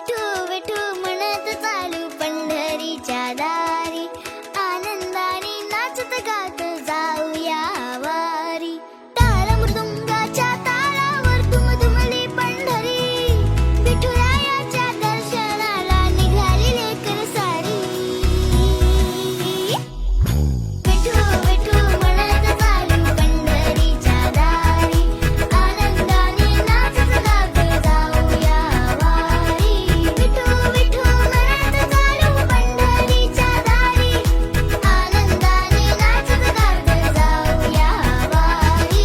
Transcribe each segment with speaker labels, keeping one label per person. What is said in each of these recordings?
Speaker 1: विठू विठू म्हणत चालू पंढरीच्या दारी, आनंदाने नाचत गात जाऊया वारी. टाळ मृदुंगाच्या तालावर दुमदुमली पंढरी, विठुरायाच्या दर्शनाला निघाली लेकर सारी. विठू विठू म्हणत चालू पंढरीच्या दारी, आनंदाने नाचत गात जाऊया वारी. विठू विठू म्हणत चालू पंढरीच्या दारी, आनंदाने नाचत गात जाऊया वारी.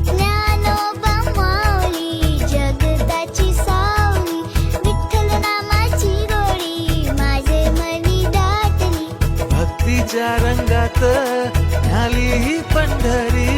Speaker 1: ज्ञानोबा माऊली जगताची सावली, विठ्ठल नामाची गोडी माझे मनी दाटली.
Speaker 2: भक्तीच्या रंगात न्याली ही पंढरी,